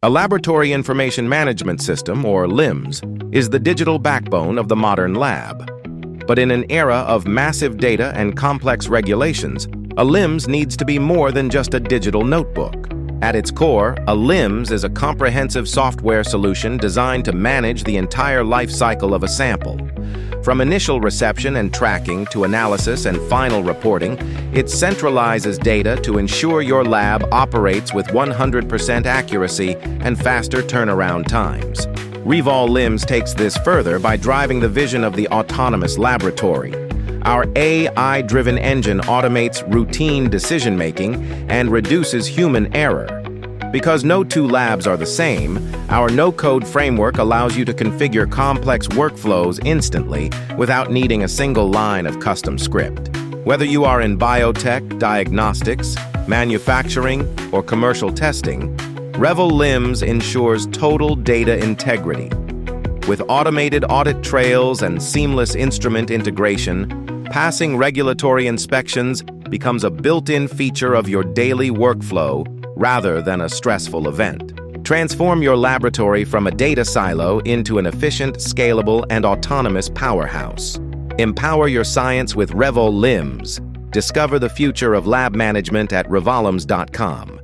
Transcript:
A laboratory information management system, or LIMS, is the digital backbone of the modern lab. But in an era of massive data and complex regulations, a LIMS needs to be more than just a digital notebook. At its core, a LIMS is a comprehensive software solution designed to manage the entire life cycle of a sample. From initial reception and tracking to analysis and final reporting, it centralizes data to ensure your lab operates with 100% accuracy and faster turnaround times. Revol LIMS takes this further by driving the vision of the autonomous laboratory. Our AI-driven engine automates routine decision-making and reduces human error. Because no two labs are the same, our no-code framework allows you to configure complex workflows instantly without needing a single line of custom script. Whether you are in biotech, diagnostics, manufacturing, or commercial testing, Revol LIMS ensures total data integrity. With automated audit trails and seamless instrument integration, passing regulatory inspections becomes a built-in feature of your daily workflow rather than a stressful event. Transform your laboratory from a data silo into an efficient, scalable, and autonomous powerhouse. Empower your science with Revol LIMS. Discover the future of lab management at revollims.com.